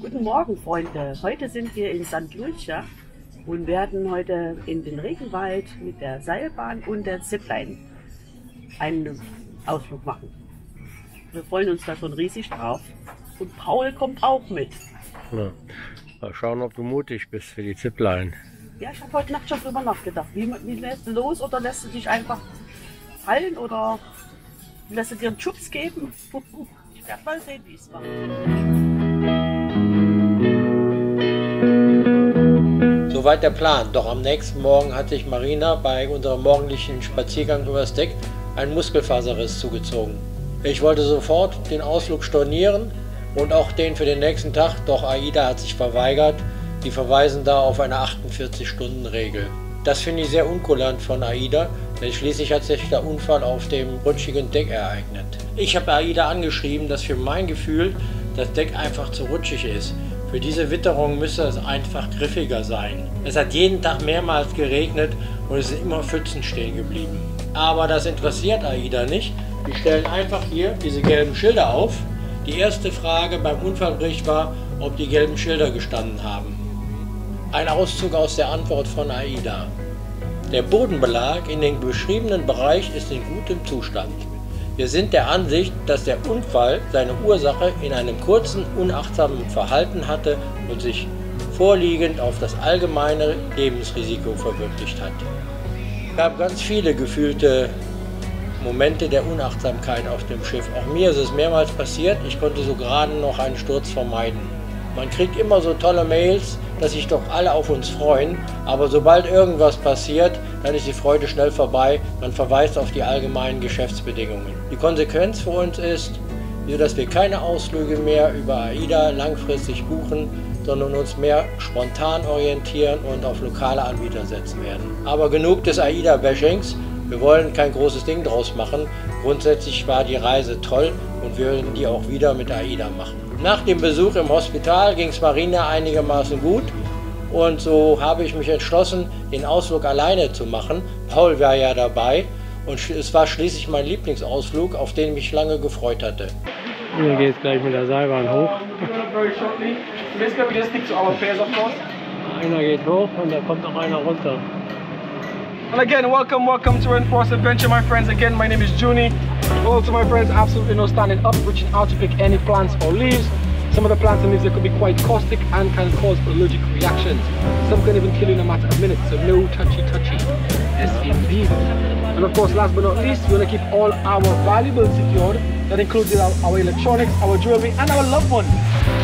Guten Morgen, Freunde. Heute sind wir in St. Lucia und werden heute in den Regenwald mit der Seilbahn und der Zipline einen Ausflug machen. Wir freuen uns da schon riesig drauf. Und Paul kommt auch mit. Ja. Mal schauen, ob du mutig bist für die Zipline. Ja, ich habe heute Nacht schon drüber nachgedacht. Wie lässt du los oder lässt du dich einfach fallen oder lässt du dir einen Schubs geben? Ich werde mal sehen, wie es macht. Soweit der Plan. Doch am nächsten Morgen hat sich Marina bei unserem morgendlichen Spaziergang übers Deck einen Muskelfaserriss zugezogen. Ich wollte sofort den Ausflug stornieren und auch den für den nächsten Tag, doch AIDA hat sich verweigert. Die verweisen da auf eine 48-Stunden-Regel. Das finde ich sehr unkulant von AIDA, denn schließlich hat sich der Unfall auf dem rutschigen Deck ereignet. Ich habe AIDA angeschrieben, dass für mein Gefühl das Deck einfach zu rutschig ist. Für diese Witterung müsste es einfach griffiger sein. Es hat jeden Tag mehrmals geregnet und es sind immer Pfützen stehen geblieben. Aber das interessiert AIDA nicht. Die stellen einfach hier diese gelben Schilder auf. Die erste Frage beim Unfallbericht war, ob die gelben Schilder gestanden haben. Ein Auszug aus der Antwort von AIDA. Der Bodenbelag in dem beschriebenen Bereich ist in gutem Zustand. Wir sind der Ansicht, dass der Unfall seine Ursache in einem kurzen, unachtsamen Verhalten hatte und sich vorliegend auf das allgemeine Lebensrisiko verwirklicht hat. Es gab ganz viele gefühlte Momente der Unachtsamkeit auf dem Schiff. Auch mir ist es mehrmals passiert, ich konnte so gerade noch einen Sturz vermeiden. Man kriegt immer so tolle Mails, dass sich doch alle auf uns freuen, aber sobald irgendwas passiert, dann ist die Freude schnell vorbei. Man verweist auf die allgemeinen Geschäftsbedingungen. Die Konsequenz für uns ist, dass wir keine Ausflüge mehr über AIDA langfristig buchen, sondern uns mehr spontan orientieren und auf lokale Anbieter setzen werden. Aber genug des AIDA-Bashings. Wir wollen kein großes Ding draus machen. Grundsätzlich war die Reise toll und wir würden die auch wieder mit AIDA machen. Nach dem Besuch im Hospital ging es Marina einigermaßen gut und so habe ich mich entschlossen, den Ausflug alleine zu machen. Paul war ja dabei und es war schließlich mein Lieblingsausflug, auf den ich mich lange gefreut hatte. Hier geht es gleich mit der Seilbahn hoch. Einer geht hoch und da kommt noch einer runter. And again, welcome to Reinforced Adventure, my friends. Again, my name is Juni. Well, to my friends, absolutely no standing up, reaching out to pick any plants or leaves. Some of the plants and leaves that could be quite caustic and can cause allergic reactions. Some can even kill you in a matter of minutes, so no touchy. Yes, indeed. And of course, last but not least, we want to keep all our valuables secured. That includes our electronics, our jewelry, and our loved ones.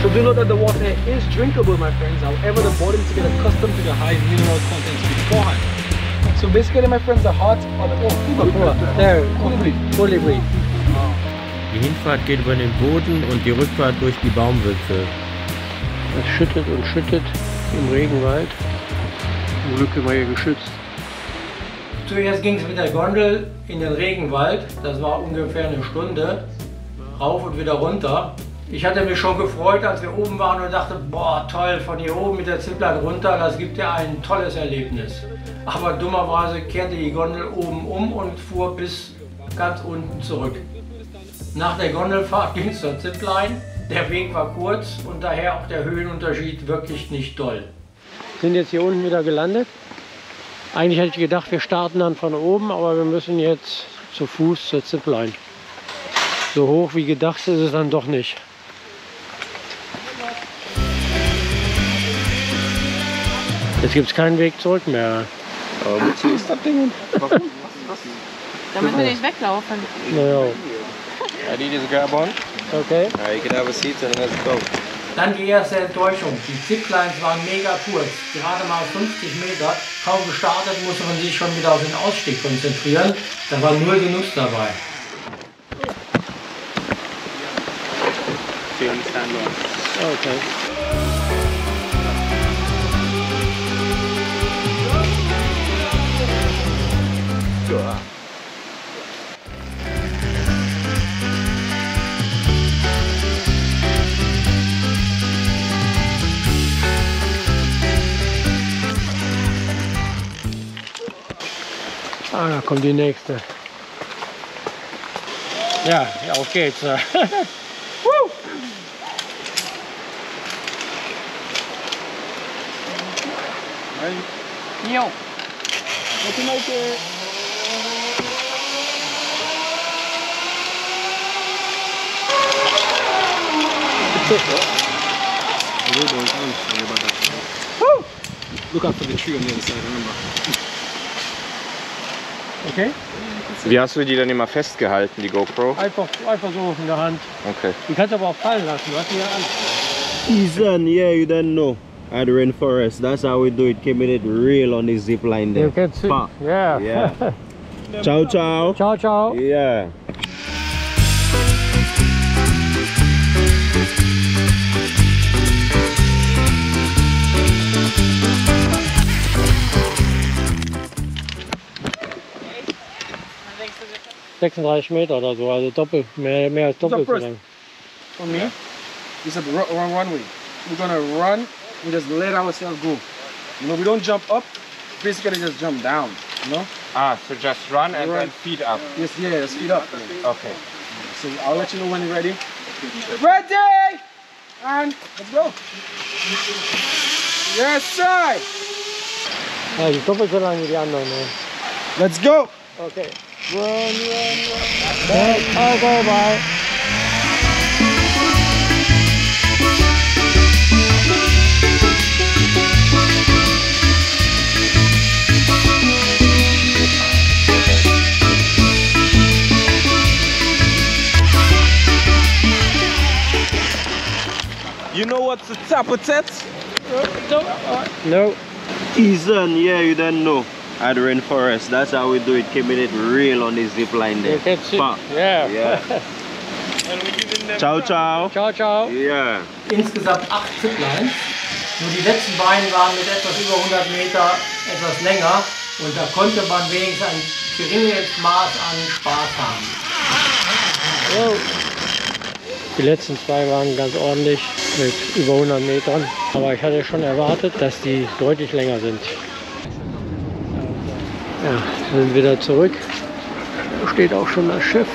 So do note that the water is drinkable, my friends. However, the body needs to get accustomed to the high mineral contents beforehand. So basically, my friends, the heart or the There, fully breathe. Die Hinfahrt geht über den Boden und die Rückfahrt durch die Baumwipfel. Es schüttet und schüttet im Regenwald. Zum Glück sind wir hier geschützt. Zuerst ging es mit der Gondel in den Regenwald. Das war ungefähr eine Stunde. Rauf und wieder runter. Ich hatte mich schon gefreut, als wir oben waren und dachte, boah toll, von hier oben mit der Zipline runter, das gibt ja ein tolles Erlebnis. Aber dummerweise kehrte die Gondel oben um und fuhr bis ganz unten zurück. Nach der Gondelfahrt ging es zur Zipline. Der Weg war kurz und daher auch der Höhenunterschied wirklich nicht doll. Wir sind jetzt hier unten wieder gelandet. Eigentlich hätte ich gedacht, wir starten dann von oben, aber wir müssen jetzt zu Fuß zur Zipline. So hoch wie gedacht ist es dann doch nicht. Jetzt gibt es keinen Weg zurück mehr. Wozu ist das Ding? Warum? Damit wir nicht weglaufen. Naja. I need you to grab on. Okay. You can have a seat and let's go. Dann die erste Enttäuschung. Die Ziplines waren mega kurz, gerade mal 50 Meter. Kaum gestartet, musste man sich schon wieder auf den Ausstieg konzentrieren. Da war null Genuss dabei. Okay. Sure. Ah, da kommt die nächste. Ja, auf geht's. Right? Jo. What you like it? Woo! Look out for the tree on the other side, remember. Okay. Wie hast du die denn immer festgehalten, die GoPro? Einfach so in der Hand. Okay. Die kannst du aber auch fallen lassen. Du hast die ja an. Ethan, yeah, you don't know. At the rainforest, that's how we do it. Keeping it real on the zip line there. You can see. Pa. Yeah. Yeah. Ciao, ciao. Ciao, ciao. Yeah. Ja. 36 Meter oder so, also doppelt, mehr als doppelt so first? lang. From here, it's a wrong runway. We're gonna run and just let ourselves go. You know, we don't jump up, basically just jump down, you know? Ah, so just run and Run. then feet up. Yes, yeah, speed up. Okay. So I'll let you know when you're ready. Ready! And let's go. Yes, sir! Ja, die doppelt so lang wie die anderen. Ne? Let's go! Okay. Run, run, run. Okay, okay, bye. You know what's the top of that? No. Ethan, yeah, you don't know. At the rainforest, that's how we do it. Keeping it real on the zip line there. You can see. Pa. Yeah. Yeah. Ciao, ciao. Ciao, ciao. Yeah. Insgesamt 8 Ziplines. Nur die letzten beiden waren mit etwas über 100 Meter etwas länger und da konnte man wenigstens ein geringes Maß an Spaß haben. Oh. Die letzten zwei waren ganz ordentlich mit über 100 Metern, aber ich hatte schon erwartet, dass die deutlich länger sind. Ja, wir sind wieder zurück. Da steht auch schon das Schiff.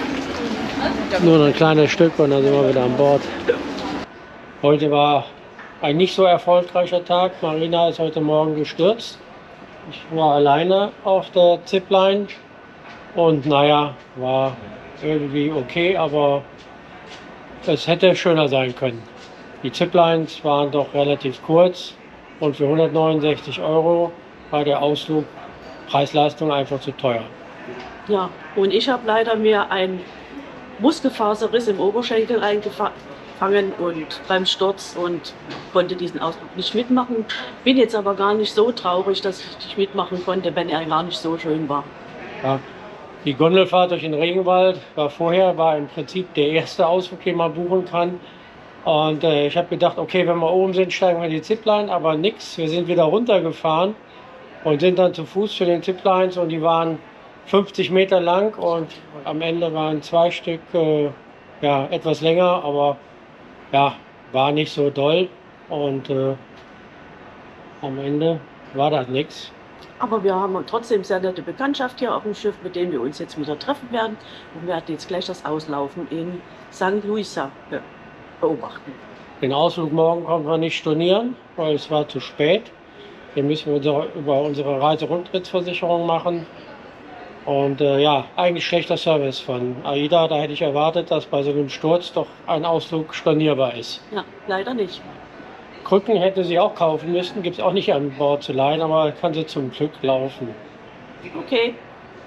Nur ein kleines Stück und dann sind wir wieder an Bord. Heute war ein nicht so erfolgreicher Tag. Marina ist heute Morgen gestürzt. Ich war alleine auf der Zipline und naja, war irgendwie okay, aber es hätte schöner sein können. Die Ziplines waren doch relativ kurz und für 169 € war der Ausflug Preis-Leistung einfach zu teuer. Ja, und ich habe leider mir einen Muskelfaserriss im Oberschenkel eingefangen und beim Sturz und konnte diesen Ausflug nicht mitmachen. Bin jetzt aber gar nicht so traurig, dass ich nicht mitmachen konnte, wenn er gar nicht so schön war. Ja, die Gondelfahrt durch den Regenwald war im Prinzip der erste Ausflug, den man buchen kann. Und ich habe gedacht, okay, wenn wir oben sind, steigen wir in die Zipline, aber nix. Wir sind wieder runtergefahren und sind dann zu Fuß zu den Ziplines und die waren 50 Meter lang und am Ende waren 2 Stück ja, etwas länger, aber ja, war nicht so doll und am Ende war das nichts. Aber wir haben trotzdem sehr nette Bekanntschaft hier auf dem Schiff, mit denen wir uns jetzt wieder treffen werden. Und wir werden jetzt gleich das Auslaufen in St. Lucia beobachten. Den Ausflug morgen konnten wir nicht stornieren, weil es war zu spät. Den müssen wir über unsere Reiserücktrittsversicherung machen. Und ja, eigentlich schlechter Service von AIDA. Da hätte ich erwartet, dass bei so einem Sturz doch ein Ausflug stornierbar ist. Ja, leider nicht. Krücken hätte sie auch kaufen müssen, gibt es auch nicht an Bord zu leihen, aber kann sie zum Glück laufen. Okay,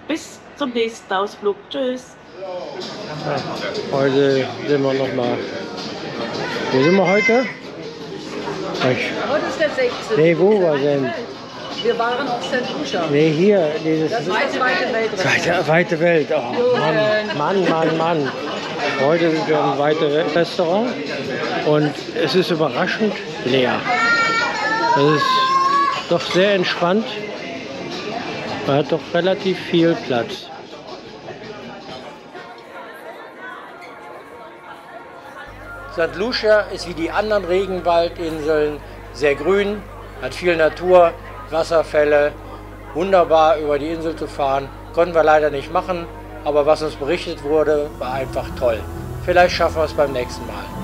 bis zum nächsten Ausflug. Tschüss. Ja, heute sind wir nochmal. Wo sind wir heute? Heute ist der 16. Nee, wo wir sind? Wir waren auf St. Lucia. Nee, hier, dieses Das war die zweite Weltreise. weite Welt. Oh, Mann. Heute sind wir im Weite Welt Restaurant und es ist überraschend leer. Es ist doch sehr entspannt. Man hat doch relativ viel Platz. St. Lucia ist wie die anderen Regenwaldinseln sehr grün, hat viel Natur, Wasserfälle, wunderbar über die Insel zu fahren. Konnten wir leider nicht machen, aber was uns berichtet wurde, war einfach toll. Vielleicht schaffen wir es beim nächsten Mal.